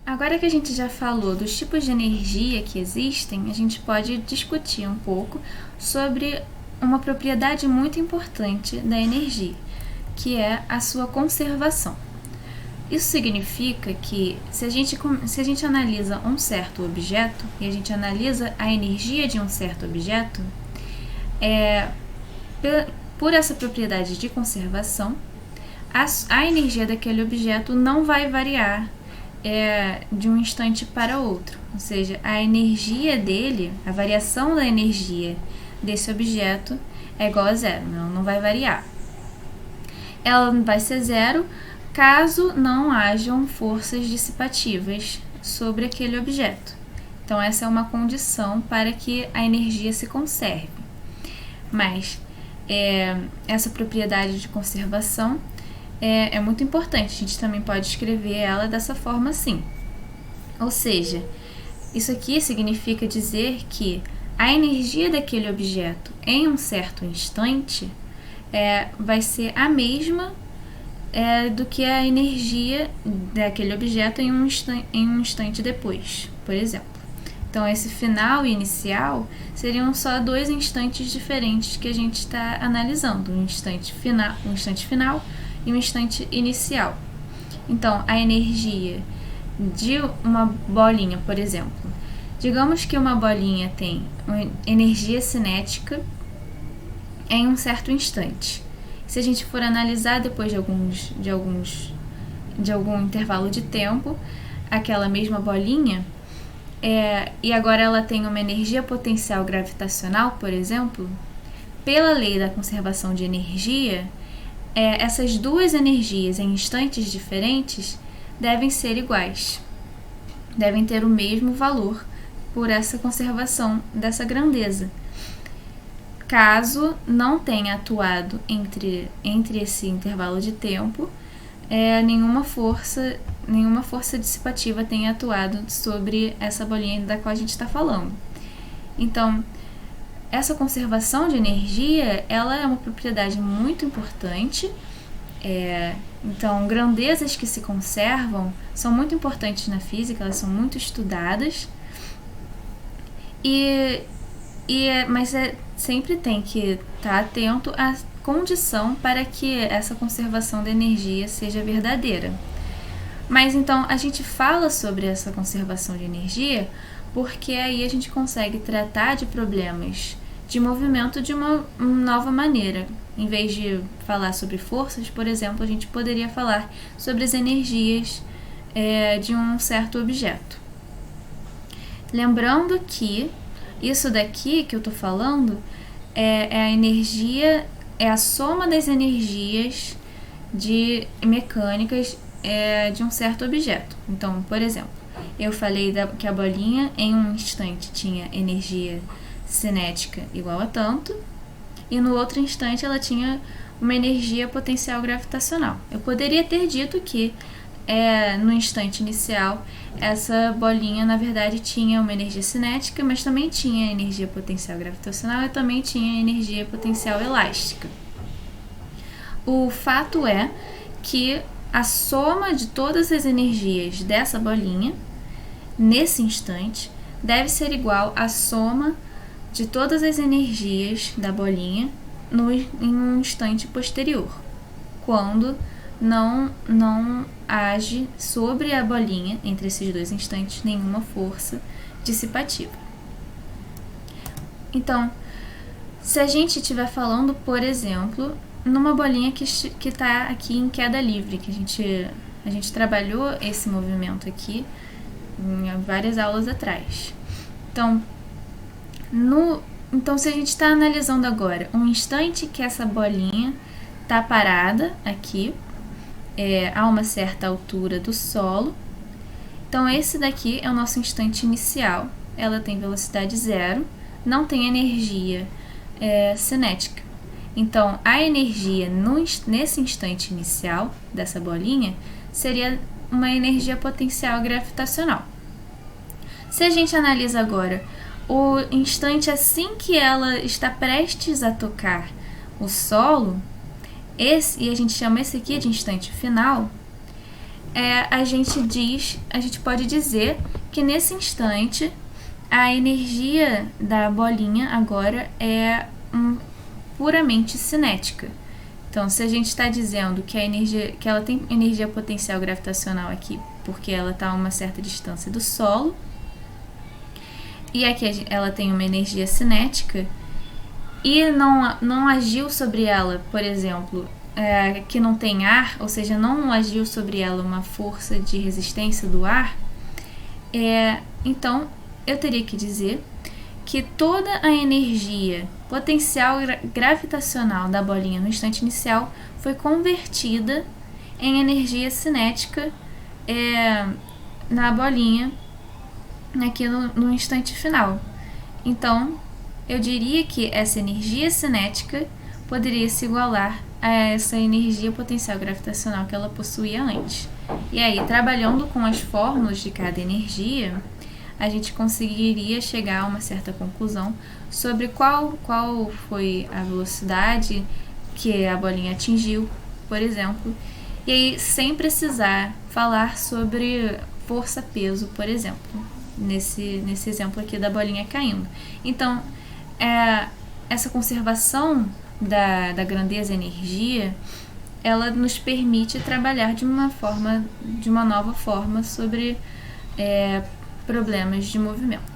Agora que a gente já falou dos tipos de energia que existem, a gente pode discutir um pouco sobre uma propriedade muito importante da energia, que é a sua conservação. Isso significa que se a gente analisa um certo objeto e a gente analisa a energia de um certo objeto, por essa propriedade de conservação, a energia daquele objeto não vai variar de um instante para outro. Ou seja, a energia dele, a variação da energia desse objeto é igual a zero, não vai variar. Ela vai ser zero caso não hajam forças dissipativas sobre aquele objeto. Então, essa é uma condição para que a energia se conserve. Mas essa propriedade de conservação é muito importante. A gente também pode escrever ela dessa forma assim. Ou seja, isso aqui significa dizer que a energia daquele objeto em um certo instante vai ser a mesma do que a energia daquele objeto em um instante depois, por exemplo. Então, esse final e inicial seriam só dois instantes diferentes que a gente está analisando, um instante final e um instante inicial. Então, a energia de uma bolinha, por exemplo, digamos que uma bolinha tem uma energia cinética em um certo instante. Se a gente for analisar depois de algum intervalo de tempo, aquela mesma bolinha, e agora ela tem uma energia potencial gravitacional, por exemplo, pela lei da conservação de energia, essas duas energias em instantes diferentes devem ser iguais, devem ter o mesmo valor por essa conservação dessa grandeza. Caso não tenha atuado entre esse intervalo de tempo, nenhuma força dissipativa tenha atuado sobre essa bolinha da qual a gente está falando. Então, essa conservação de energia, ela é uma propriedade muito importante. Então, grandezas que se conservam são muito importantes na física, elas são muito estudadas. Mas sempre tem que estar atento à condição para que essa conservação da energia seja verdadeira. Mas então a gente fala sobre essa conservação de energia porque aí a gente consegue tratar de problemas de movimento de uma nova maneira. Em vez de falar sobre forças, por exemplo, a gente poderia falar sobre as energias de um certo objeto. Lembrando que isso daqui que eu estou falando é a energia, é a soma das energias mecânicas de um certo objeto. Então, por exemplo, eu falei que a bolinha em um instante tinha energia cinética igual a tanto, e no outro instante ela tinha uma energia potencial gravitacional. Eu poderia ter dito que no instante inicial essa bolinha na verdade tinha uma energia cinética, mas também tinha energia potencial gravitacional e também tinha energia potencial elástica. O fato é que a soma de todas as energias dessa bolinha nesse instante deve ser igual à soma de todas as energias da bolinha em um instante posterior, quando não age sobre a bolinha, entre esses dois instantes, nenhuma força dissipativa. Então, se a gente estiver falando, por exemplo, numa bolinha que está aqui em queda livre, que a gente trabalhou esse movimento aqui em várias aulas atrás. Então, se a gente está analisando agora um instante que essa bolinha está parada aqui, a uma certa altura do solo. Então, esse daqui é o nosso instante inicial. Ela tem velocidade zero, não tem energia cinética. Então, a energia nesse instante inicial dessa bolinha seria uma energia potencial gravitacional. Se a gente analisa agora o instante assim que ela está prestes a tocar o solo, e a gente chama esse aqui de instante final, a gente pode dizer que nesse instante a energia da bolinha agora é puramente cinética. Então, se a gente está dizendo que que ela tem energia potencial gravitacional aqui, porque ela está a uma certa distância do solo, e aqui ela tem uma energia cinética, e não agiu sobre ela, por exemplo, que não tem ar, ou seja, não agiu sobre ela uma força de resistência do ar, então eu teria que dizer que toda a energia potencial gravitacional da bolinha no instante inicial foi convertida em energia cinética na bolinha aqui no instante final. Então, eu diria que essa energia cinética poderia se igualar a essa energia potencial gravitacional que ela possuía antes. E aí, trabalhando com as fórmulas de cada energia, a gente conseguiria chegar a uma certa conclusão sobre qual foi a velocidade que a bolinha atingiu, por exemplo, e aí sem precisar falar sobre força-peso, por exemplo, nesse exemplo aqui da bolinha caindo. Então, essa conservação da grandeza e energia, ela nos permite trabalhar de uma nova forma sobre problemas de movimento.